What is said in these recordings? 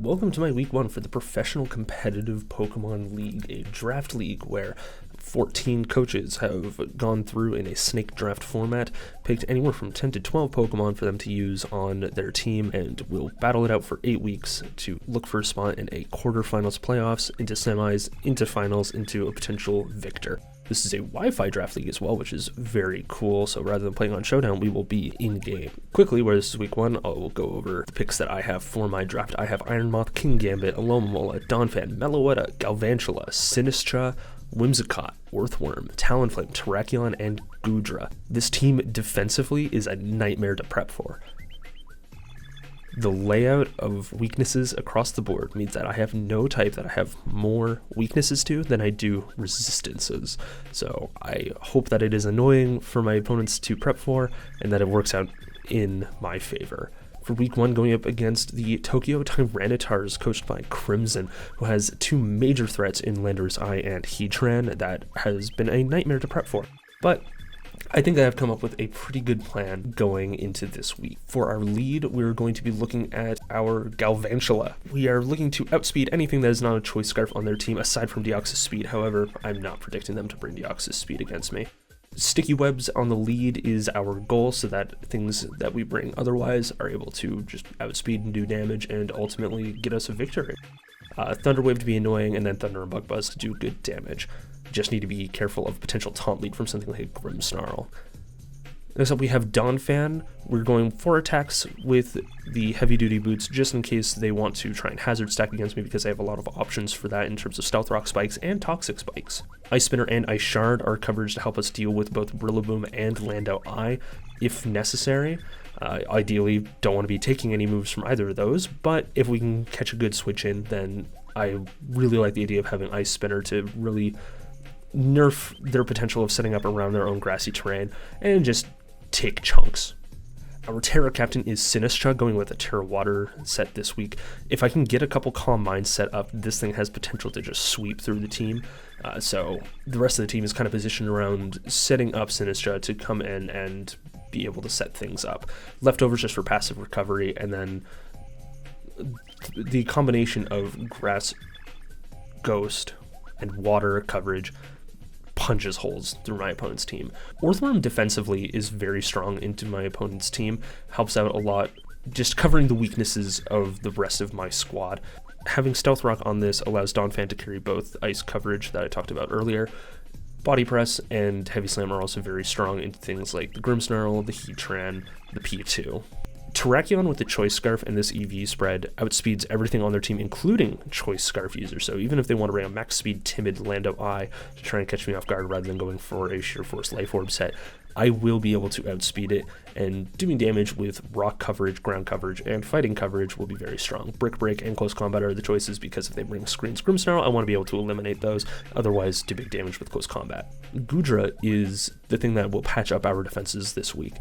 welcome to my week 1 for the Professional Competitive Pokemon League, a draft league where 14 coaches have gone through in a snake draft format, picked anywhere from 10 to 12 Pokemon for them to use on their team, and will battle it out for 8 weeks to look for a spot in a quarterfinals playoffs, into semis, into finals, into a potential victor. This is a Wi-Fi draft league as well, which is very cool, so rather than playing on Showdown, we will be in-game. Quickly, where this is week 1, I will go over the picks that I have for my draft. I have Ironmoth, Kingambit, Alomomola, Donphan, Meloetta, Galvantula, Sinistcha, Whimsicott, Earthworm, Talonflame, Terrakion, and Goodra. This team defensively is a nightmare to prep for. The layout of weaknesses across the board means that I have no type that I have more weaknesses to than I do resistances. So I hope that it is annoying for my opponents to prep for and that it works out in my favor. For week 1, going up against the Tokyo Tyranitars, coached by Crimzon, who has 2 major threats in Landorus Eye and Heatran that has been a nightmare to prep for. But I think I have come up with a pretty good plan going into this week. For our lead, we're going to be looking at our Galvantula. We are looking to outspeed anything that is not a Choice Scarf on their team aside from Deoxys Speed. However, I'm not predicting them to bring Deoxys Speed against me. Sticky Webs on the lead is our goal, so that things that we bring otherwise are able to just outspeed and do damage and ultimately get us a victory. Thunderwave to be annoying, and then Thunder and Bug Buzz to do good damage. Just need to be careful of potential taunt lead from something like Grimmsnarl. Next up we have Donphan. We're going 4 attacks with the heavy duty boots just in case they want to try and hazard stack against me, because I have a lot of options for that in terms of Stealth Rock spikes and Toxic spikes. Ice Spinner and Ice Shard are coverage to help us deal with both Rillaboom and Landau Eye if necessary. Ideally don't want to be taking any moves from either of those, but if we can catch a good switch in, then I really like the idea of having Ice Spinner to really nerf their potential of setting up around their own grassy terrain and just take chunks. Our Terra Captain is Sinistcha, going with a Terra Water set this week. If I can get a couple Calm Minds set up, this thing has potential to just sweep through the team. So the rest of the team is kind of positioned around setting up Sinistcha to come in and be able to set things up. Leftovers just for passive recovery, and then the combination of Grass, Ghost, and Water coverage punches holes through my opponent's team. Earthworm defensively is very strong into my opponent's team, helps out a lot just covering the weaknesses of the rest of my squad. Having Stealth Rock on this allows Donphan to carry both ice coverage that I talked about earlier. Body Press and Heavy Slam are also very strong into things like the Grimmsnarl, the Heatran, the P2. Terrakion with the Choice Scarf and this EV spread outspeeds everything on their team, including Choice Scarf users. So even if they want to bring a max speed Timid Landau Eye to try and catch me off guard rather than going for a Sheer Force Life Orb set, I will be able to outspeed it, and doing damage with rock coverage, ground coverage, and fighting coverage will be very strong. Brick Break and Close Combat are the choices, because if they bring Screens Grimmsnarl, I want to be able to eliminate those, otherwise do big damage with Close Combat. Goodra is the thing that will patch up our defenses this week.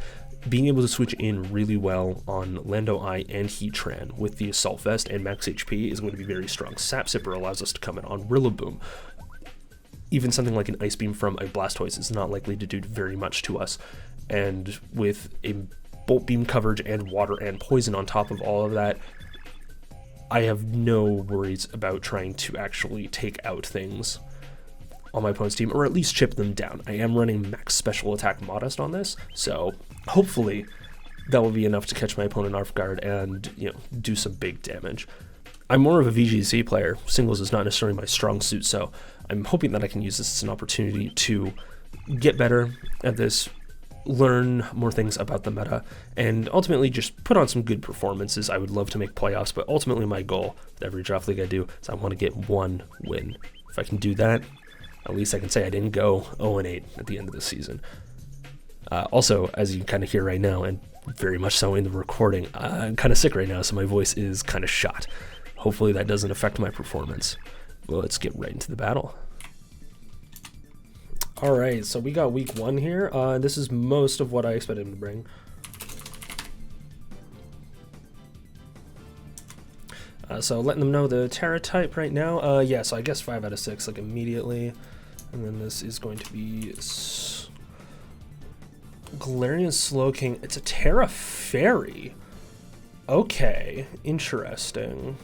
Being able to switch in really well on Landau Eye and Heatran with the Assault Vest and Max HP is going to be very strong. Sap Sipper allows us to come in on Rillaboom. Even something like an Ice Beam from a Blastoise is not likely to do very much to us. And with a Bolt Beam coverage and Water and Poison on top of all of that, I have no worries about trying to actually take out things on my opponent's team, or at least chip them down. I am running Max Special Attack Modest on this, so hopefully that will be enough to catch my opponent off guard and, do some big damage. I'm more of a VGC player. Singles is not necessarily my strong suit, so I'm hoping that I can use this as an opportunity to get better at this, learn more things about the meta, and ultimately just put on some good performances. I would love to make playoffs, but ultimately my goal with every draft league I do is I want to get 1 win. If I can do that, at least I can say I didn't go 0-8 at the end of the season. Also, as you kind of hear right now, and very much so in the recording, I'm kind of sick right now, so my voice is kind of shot. Hopefully that doesn't affect my performance. Well, let's get right into the battle. Alright, so we got week 1 here. This is most of what I expected him to bring. So letting them know the Terra type right now. Yeah, so I guess 5 out of 6, like immediately. And then this is going to be Galarian Slowking. It's a Terra Fairy. Okay, interesting.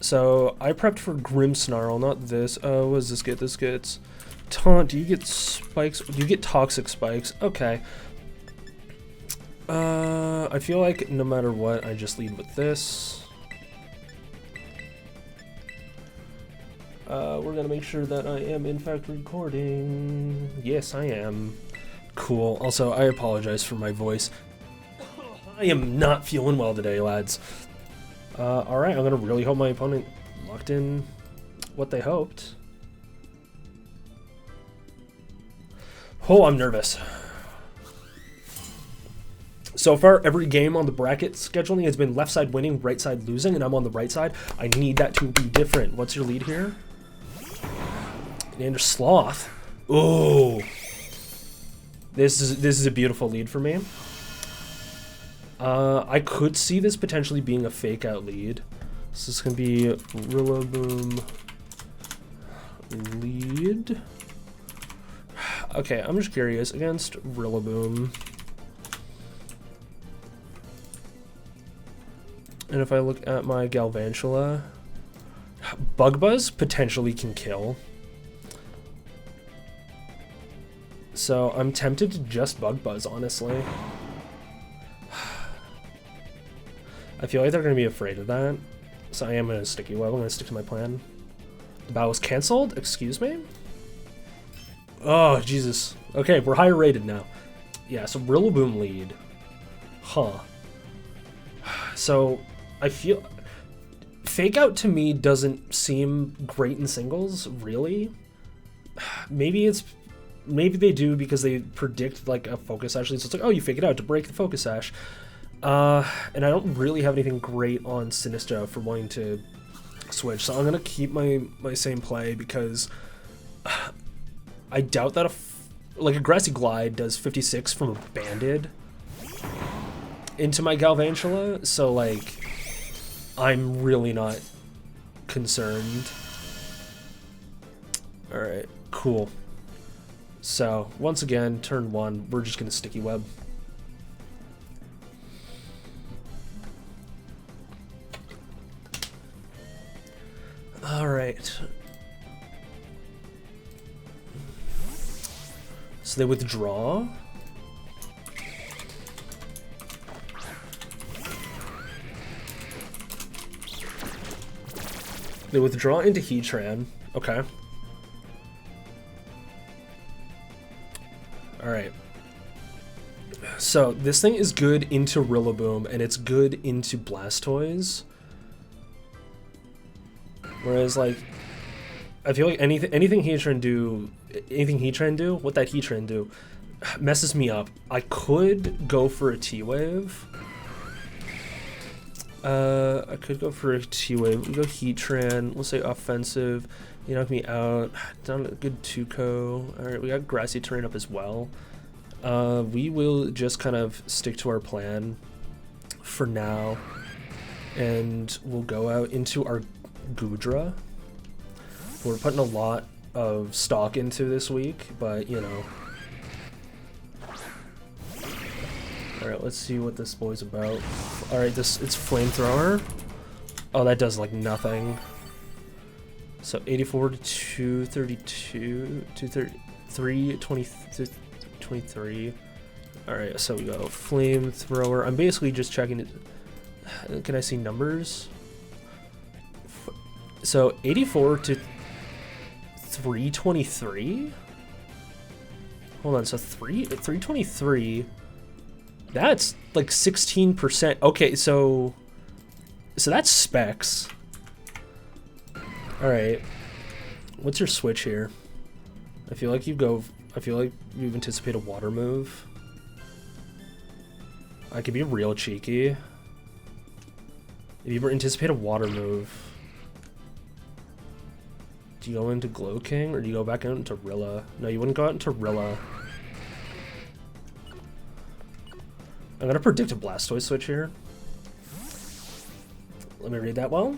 So I prepped for Grim Snarl, not this. What does this get? This gets taunt. Do you get spikes? Do you get toxic spikes? Okay. I feel like no matter what, I just lead with this. We're gonna make sure that I am in fact recording. Yes, I am. Cool. Also, I apologize for my voice. I am not feeling well today, lads. Alright, I'm gonna really hope my opponent locked in what they hoped. Oh, I'm nervous. So far, every game on the bracket scheduling has been left side winning, right side losing, and I'm on the right side. I need that to be different. What's your lead here? Nander Sloth. Oh, this is a beautiful lead for me. I could see this potentially being a fake out lead. So this is gonna be Rillaboom lead. Okay, I'm just curious against Rillaboom. And if I look at my Galvantula, Bug Buzz potentially can kill. So I'm tempted to just Bug Buzz, honestly. I feel like they're going to be afraid of that. So I am going to Sticky Web. I'm going to stick to my plan. The battle was cancelled? Excuse me? Oh, Jesus. Okay, we're higher rated now. Yeah, so Rillaboom lead. Huh. So I feel fake out to me doesn't seem great in singles, really. Maybe they do because they predict like a focus sash lead, so it's like, oh, you fake it out to break the focus sash. And I don't really have anything great on Sinistcha for wanting to switch, so I'm gonna keep my same play because I doubt that a Grassy Glide does 56 from a Banded into my Galvantula, so like I'm really not concerned. Alright, cool. So once again, turn 1, we're just gonna Sticky Web. Alright. So they withdraw. They withdraw into Heatran. Okay. Alright. So this thing is good into Rillaboom, and it's good into Blastoise. Whereas, like, I feel like anything Heatran do, what that Heatran do, messes me up. I could go for a T-Wave. I could go for a T-Wave. We go Heatran. We'll say offensive. You knock me out. Done a good Tuco. Alright, we got Grassy Terrain up as well. We will just kind of stick to our plan for now. And we'll go out into our Goodra. We're putting a lot of stock into this week, but you know. Alright, let's see what this boy's about. Alright, it's Flamethrower. Oh, that does like nothing. So 84 to 232, 233, 23. Alright, so we go Flamethrower. I'm basically just checking it. Can I see numbers? So 84 to 323? Hold on, so 323, that's like 16%. Okay, so that's specs. Alright. What's your switch here? I feel like you anticipate a water move. I could be real cheeky. If you anticipate a water move, do you go into Glow King or do you go back out into Rilla? No, you wouldn't go out into Rilla. I'm gonna predict a Blastoise switch here. Let me read that well.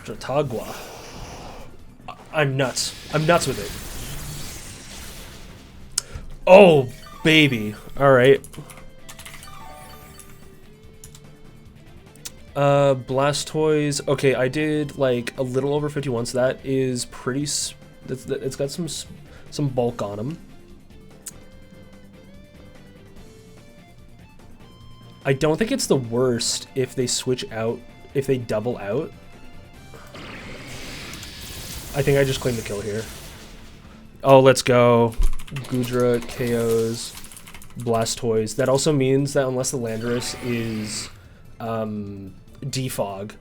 Jotagua. I'm nuts. I'm nuts with it. Oh, baby. Alright. Blastoise. Okay, I did like a little over 51, so that is pretty. It's got some bulk on him. I don't think it's the worst if they switch out, if they double out. I think I just claimed the kill here. Oh, let's go. Goodra KOs Blastoise. That also means that unless the Landorus is defog,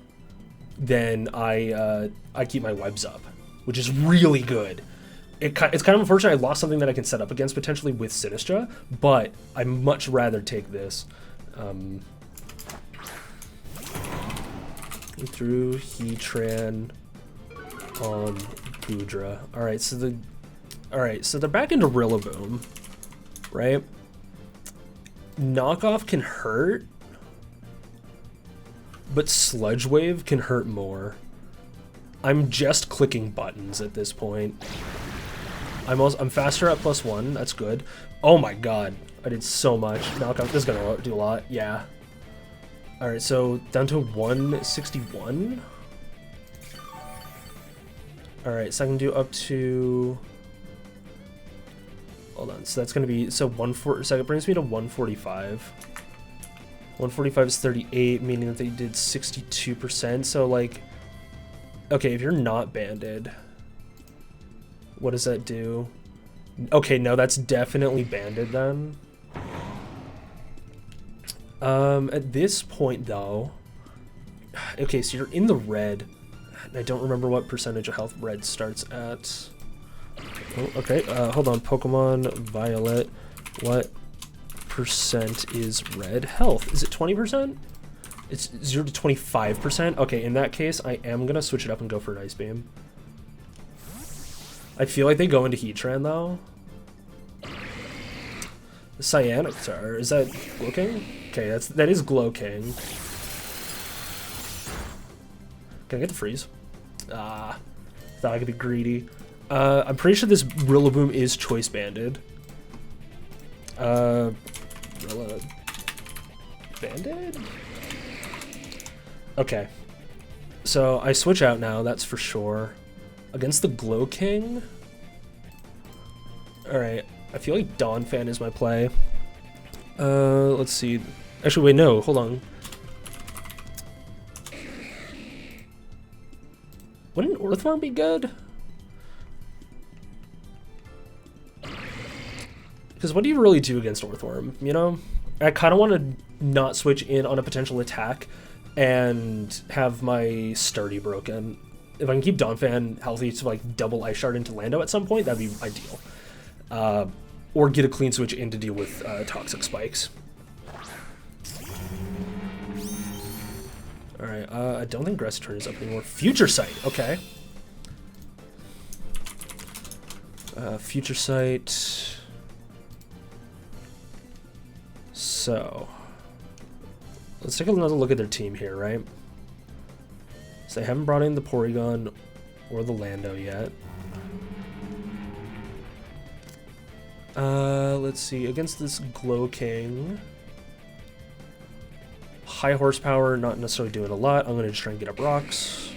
then I keep my webs up, which is really good. It's kind of unfortunate I lost something that I can set up against potentially with Sinistcha, but I'd much rather take this. Through Heatran on Goodra. Alright, so they're back into Rillaboom, right? Knockoff can hurt, but Sludge Wave can hurt more. I'm just clicking buttons at this point. I'm faster at +1, that's good. Oh my god, I did so much. Knockoff, this is gonna do a lot, yeah. Alright, so down to 161. Alright, so I can do up to... Hold on, so that's gonna be... So it brings me to 145. 145 is 38, meaning that they did 62%, so like... Okay, if you're not banded, what does that do? Okay, no, that's definitely banded then. At this point, though... Okay, so you're in the red. I don't remember what percentage of health red starts at. Oh, okay, hold on. Pokemon Violet. What percent is red health? Is it 20%? It's 0 to 25%? Okay, in that case, I am going to switch it up and go for an Ice Beam. I feel like they go into Heatran, though. The Cyanitar, is that Glowking? Okay, that is Glowking. Can I get the freeze? Ah, thought I could be greedy. I'm pretty sure this Rillaboom is choice banded. Rilla banded? Okay. So I switch out now, that's for sure. Against the Glowking? Alright, I feel like Donphan is my play. Let's see. Actually, wait, no, hold on. Wouldn't Orthworm be good? Because what do you really do against Orthworm, you know? I kind of want to not switch in on a potential attack and have my Sturdy broken. If I can keep Donphan healthy to like double Ice Shard into Lando at some point, that'd be ideal. Or get a clean switch in to deal with Toxic Spikes. Alright, I don't think Grass Turn is up anymore. Future Sight, okay. Future Sight. So, let's take another look at their team here, right? So they haven't brought in the Porygon or the Lando yet. Let's see, against this Glowking, high horsepower, not necessarily doing a lot. I'm gonna just try and get up rocks.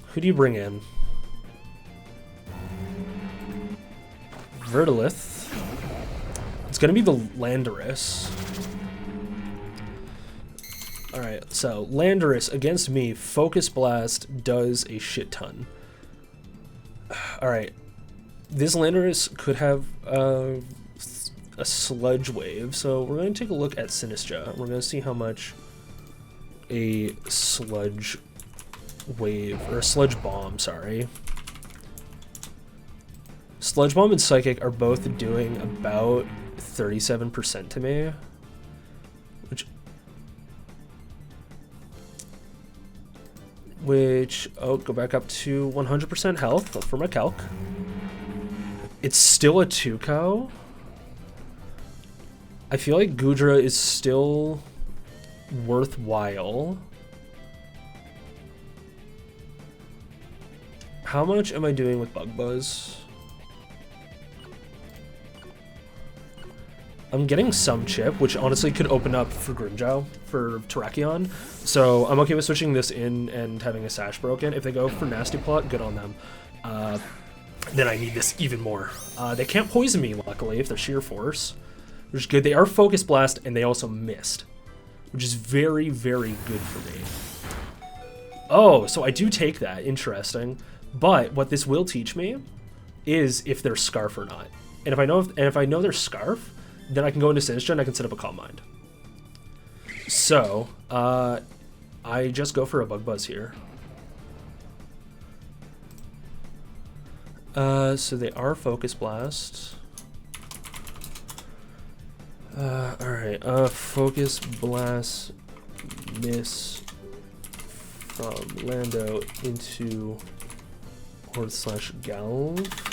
Who do you bring in? Vertilith. It's gonna be the Landorus. Alright, so Landorus against me, Focus Blast does a shit ton. Alright. This Landorus could have a Sludge Wave, so we're going to take a look at Sinistcha. We're going to see how much a Sludge Wave, or a Sludge Bomb, sorry. Sludge Bomb and Psychic are both doing about 37% to me, which, oh, go back up to 100% health for my calc. It's still a Tuco. I feel like Goodra is still worthwhile. How much am I doing with Bug Buzz? I'm getting some chip, which honestly could open up for Grimjow, for Terrakion. So I'm okay with switching this in and having a Sash broken. If they go for Nasty Plot, good on them. Then I need this even more. They can't poison me, luckily, if they're Sheer Force, which is good. They are Focus Blast, and they also missed, which is very, very good for me. Oh, so I do take that. Interesting. But what this will teach me is if they're Scarf or not. And if I know they're Scarf, then I can go into Sinistcha and I can set up a Calm Mind. So, I just go for a Bug Buzz here. So they are Focus Blast. Alright, Focus Blast miss from Lando into /Galv.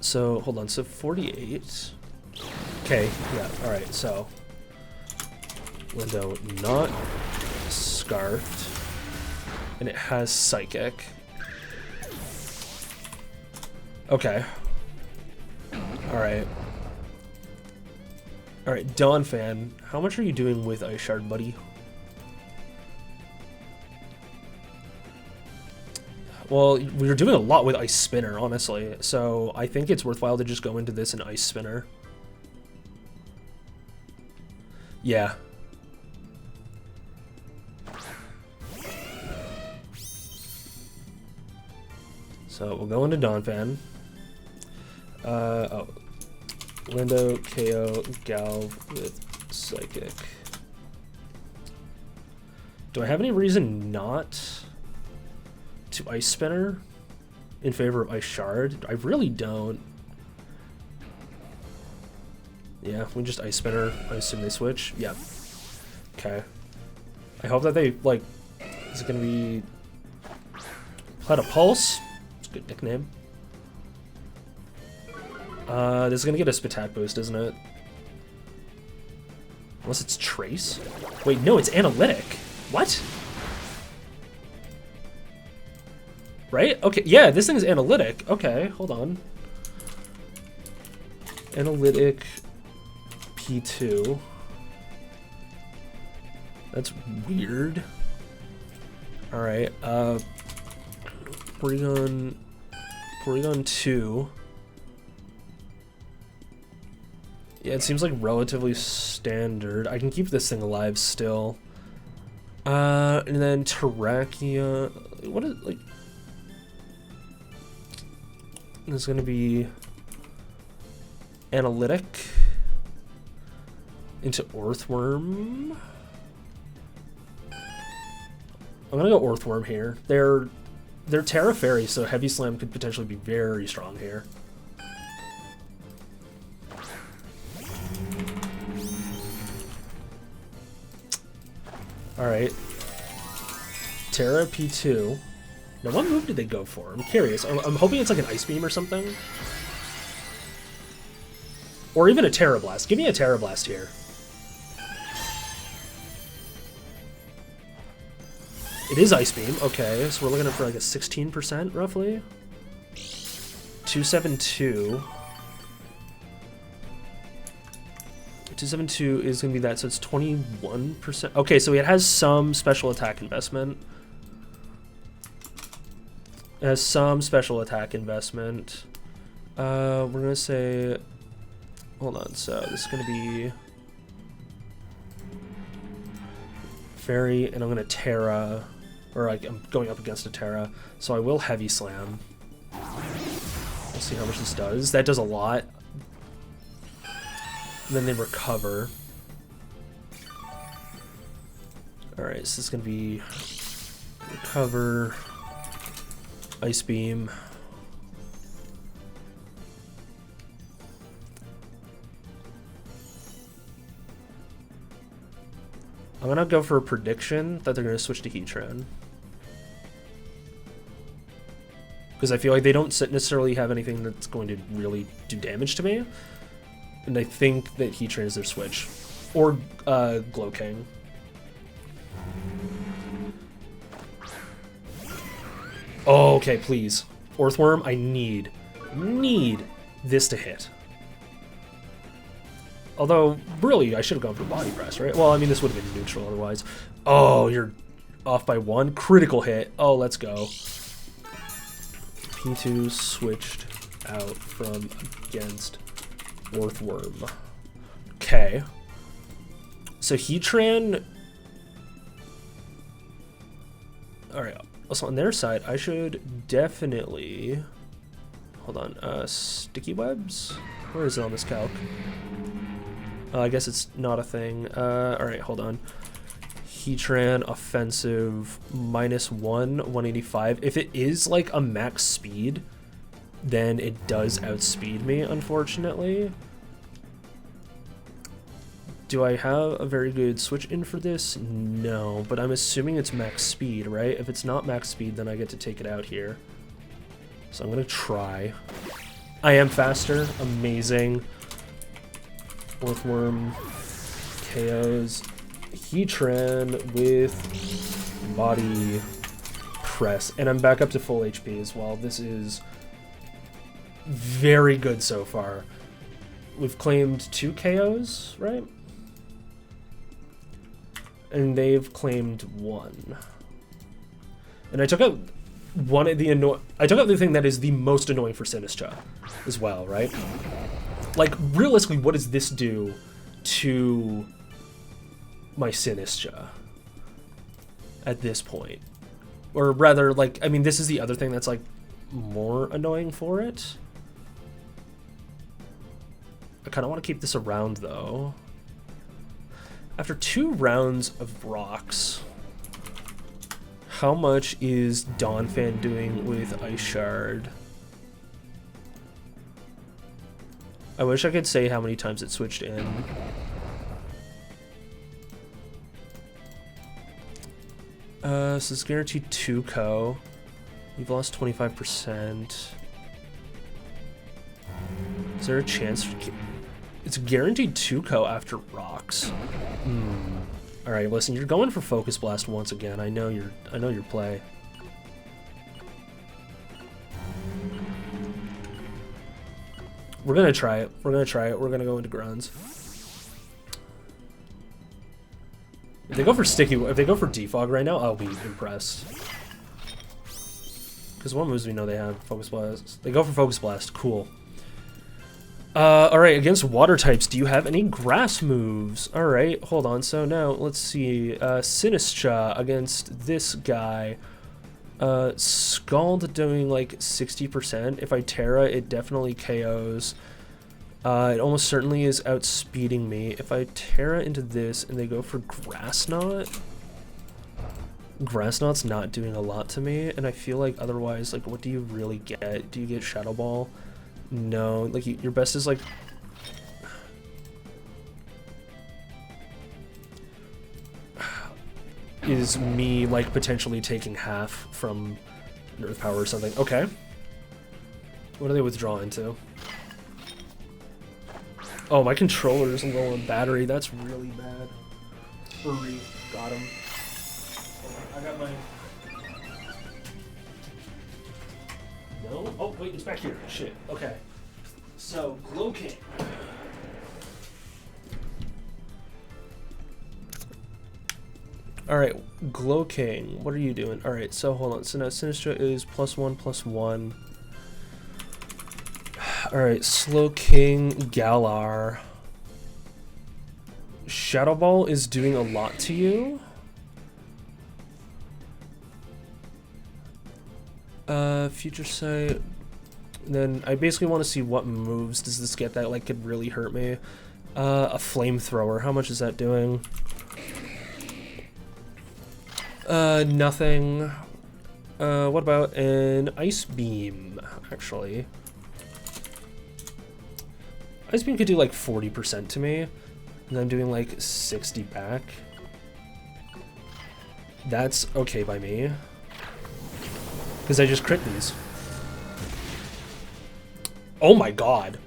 So, hold on, so 48. Okay, yeah, alright, so Lando not Scarfed, and it has Psychic. Okay. Alright. Alright, Dawn Fan, how much are you doing with Ice Shard, buddy? Well, we were doing a lot with Ice Spinner, honestly, so I think it's worthwhile to just go into this and Ice Spinner. Yeah. So we'll go into Dawn Fan. Oh. Lando, KO, Galv with Psychic. Do I have any reason not to Ice Spinner in favor of Ice Shard? I really don't. Yeah, we just Ice Spinner. I assume they switch. Yeah. Okay. I hope that they, like, is it gonna be Platypulse? It's a good nickname. This is gonna get a Spatak boost, isn't it? Unless it's Trace? Wait, no, it's Analytic. What? Right? Okay, yeah, this thing is Analytic. Okay, hold on. Analytic P2. That's weird. Alright, Porygon 2. Yeah, it seems like relatively standard. I can keep this thing alive still. And then Terrakia. What is, like, there's gonna be Analytic into Earthworm. I'm gonna go Earthworm here. They're Terra Fairy, so Heavy Slam could potentially be very strong here. Alright. Terra P2. Now, what move did they go for? I'm curious. I'm hoping it's like an Ice Beam or something. Or even a Terra Blast. Give me a Terra Blast here. It is Ice Beam. Okay, so we're looking at for like a 16% roughly. 272. 272 is going to be that, so it's 21%. Okay, so it has some special attack investment. It has some special attack investment. We're going to say... Hold on, so this is going to be... Fairy, and I'm going to Terra... Or like, I'm going up against a Terra, so I will Heavy Slam. We'll see how much this does. That does a lot. And then they recover. Alright, so this is going to be recover, Ice Beam. I'm going to go for a prediction that they're going to switch to Heatran. Because I feel like they don't necessarily have anything that's going to really do damage to me. And I think that Heatran is their switch. Or Glow King. Oh, okay, please. Earthworm, I need this to hit. Although, really, I should have gone for body press, right? Well, I mean, this would have been neutral otherwise. Oh, you're off by 1. Critical hit. Oh, let's go. P2 switched out from against Earthworm. Okay. So Heatran... Alright, also on their side, I should definitely... Hold on, Sticky Webs? Where is it on this calc? I guess it's not a thing. Alright, hold on. Heatran, offensive, -1, 185. If it is like a max speed, then it does outspeed me, unfortunately. Do I have a very good switch in for this? No, but I'm assuming it's max speed, right? If it's not max speed, then I get to take it out here. So I'm gonna try. I am faster. Amazing. Earthworm KOs Heatran with body press. And I'm back up to full HP as well. This is very good so far. We've claimed 2 KOs, right? And they've claimed 1. And I took out one of the I took out the thing that is the most annoying for Sinistcha as well, right? Like, realistically, what does this do to my Sinistcha at this point? Or rather, like, I mean, this is the other thing that's, like, more annoying for it. I kind of want to keep this around, though. After 2 rounds of rocks, how much is Donphan doing with Ice Shard? I wish I could say how many times it switched in. So it's guaranteed 2 co. You've lost 25%. Is there a chance? It's guaranteed 2 co after rocks. Alright, listen, you're going for Focus Blast once again. I know your play. We're gonna try it. We're gonna try it. We're gonna go into Grunts. If they go for Defog right now, I'll be impressed. Because what moves we know they have? Focus Blast. They go for Focus Blast. Cool. Alright, against water types, do you have any grass moves? Alright, hold on. So now, let's see. Sinistcha against this guy. Scald doing like 60%. If I Terra, it definitely KOs. It almost certainly is outspeeding me. If I Terra into this and they go for Grass Knot, Grass Knot's not doing a lot to me, and I feel like otherwise, like, what do you really get? Do you get Shadow Ball? No, like, your best is like... is me, like, potentially taking half from Earth Power or something. Okay. What do they withdraw into? Oh, my controller's low on battery. That's really bad. Hurry. Got him. I got my... No? Oh, wait, it's back here. Shit. Okay. So, Glow King. Alright, Glow King. What are you doing? Alright, so hold on. So now Sinistcha is +1/+1. Alright, Slow King, Galar. Shadow Ball is doing a lot to you. Future Sight. Then I basically want to see what moves does this get that like could really hurt me. A Flamethrower. How much is that doing? Nothing. What about an Ice Beam, actually? Ice Beam could do like 40% to me, and I'm doing like 60 back. That's okay by me. Because I just crit these. Oh my god.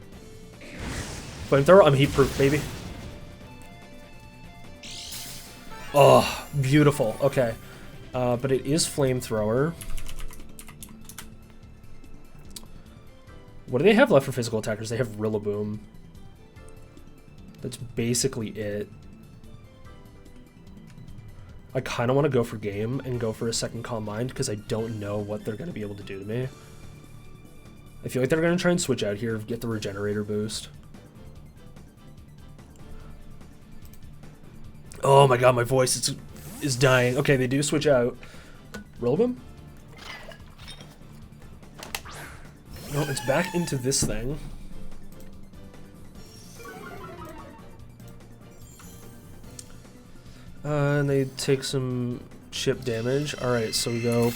Flamethrower, I'm heat proof, baby. Oh, beautiful. Okay. But it is Flamethrower. What do they have left for physical attackers? They have Rillaboom. That's basically it. I kind of want to go for game and go for a second Calm Mind because I don't know what they're going to be able to do to me. I feel like they're going to try and switch out here, get the regenerator boost. Oh my god, my voice is dying. Okay, they do switch out. Rillaboom? No, it's back into this thing. And they take some chip damage. Alright, so we go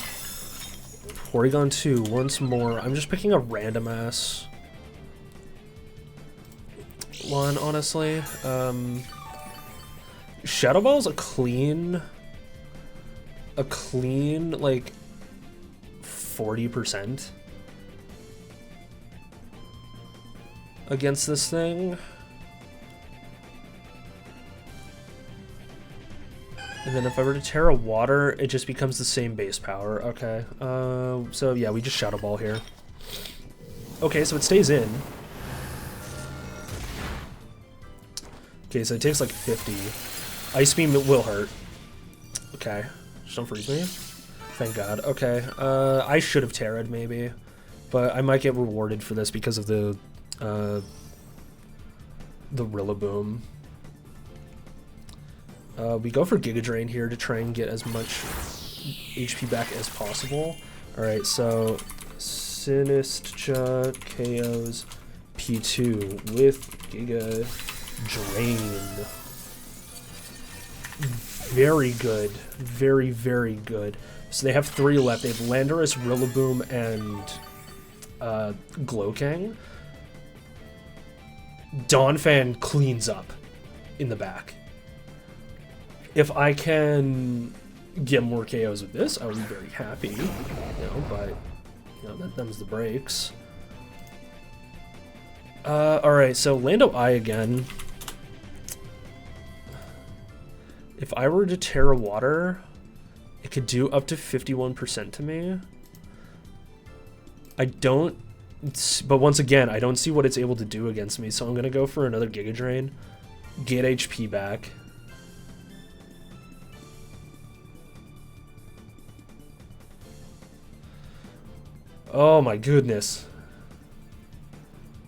Porygon 2 once more. I'm just picking a random ass one, honestly. Shadow Ball's a clean, like, 40% against this thing. And then if I were to Terra Water, it just becomes the same base power. Okay, so yeah, we just Shadow Ball here. Okay, so it stays in. Okay, so it takes like 50. Ice Beam will hurt. Okay, just don't freeze me. Thank God. Okay, I should have Terra'd maybe, but I might get rewarded for this because of the Rillaboom. We go for Giga Drain here to try and get as much HP back as possible. Alright, so Sinistcha KOs P2 with Giga Drain. Very good. Very, very good. So they have 3 left. They have Landorus, Rillaboom, and Glowking. Donphan cleans up in the back. If I can get more KOs with this, I would be very happy. You know, but you know, that them's the breaks. Alright, so Lando I again. If I were to Terra Water, it could do up to 51% to me. I don't, but once again, I don't see what it's able to do against me, so I'm going to go for another Giga Drain, get HP back. Oh my goodness.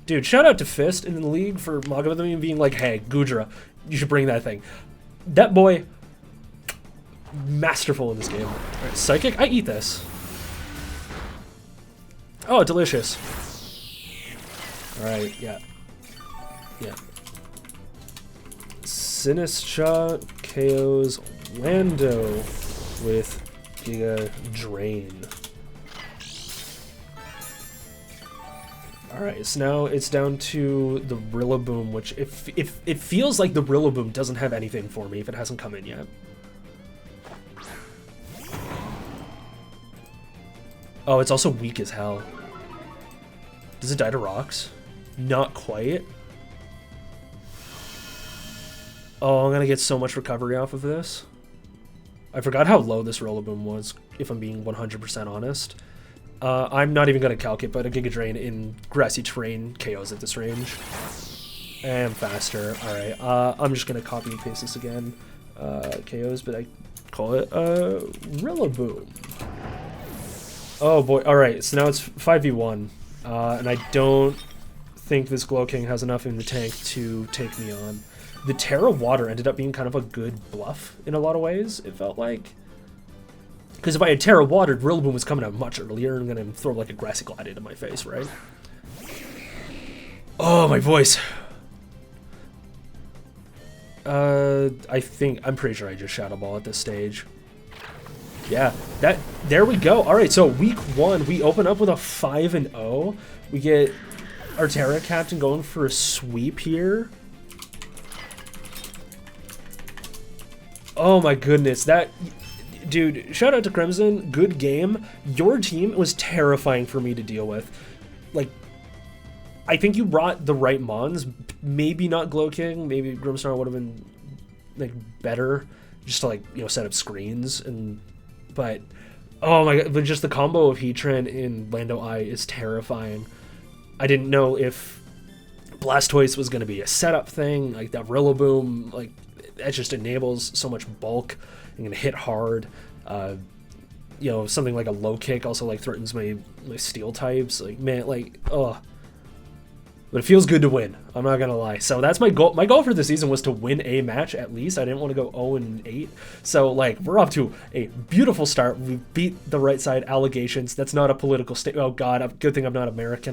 Dude, shout out to Fist in the league for Magomed being like, hey, Gudra, you should bring that thing. That boy, masterful in this game. Alright, Psychic, I eat this. Oh, delicious. Alright, yeah. Yeah. Sinistcha KOs Lando with Giga Drain. Alright, so now it's down to the Rillaboom, which if it feels like the Rillaboom doesn't have anything for me if it hasn't come in yet. Oh, it's also weak as hell. Does it die to rocks? Not quite. Oh, I'm gonna get so much recovery off of this. I forgot how low this Rillaboom was, if I'm being 100% honest. I'm not even going to calc it, but a Giga Drain in grassy terrain KOs at this range. And faster. Alright, I'm just going to copy and paste this again. KOs, but I call it Rillaboom. Oh boy, alright, so now it's 5v1. And I don't think this Glowking has enough in the tank to take me on. The Terra Water ended up being kind of a good bluff in a lot of ways, it felt like. Because if I had Terra Watered, Rillaboom was coming out much earlier and going to throw like a Grassy Glide into my face, right? Oh, my voice. I'm pretty sure I just Shadow Ball at this stage. Yeah, there we go. All right, so week 1, we open up with a 5-0. We get our Terra Captain going for a sweep here. Oh my goodness, dude, shout out to Crimzon, good game. Your team was terrifying for me to deal with. Like, I think you brought the right mons, maybe not Glowking, maybe Grimmsnarl would have been like better, just to like, you know, set up screens, but oh my god, but just the combo of Heatran in Lando I is terrifying. I didn't know if Blastoise was going to be a setup thing, like that Rillaboom, like that just enables so much bulk and can hit hard. You know, something like a low kick also like threatens my steel types. Like, man, like, oh. But it feels good to win, I'm not gonna lie. So that's my goal. My goal for the season was to win a match at least. I didn't want to go 0-8. So like, we're off to a beautiful start. We beat the right side allegations. That's not a political statement. Oh God, good thing I'm not American.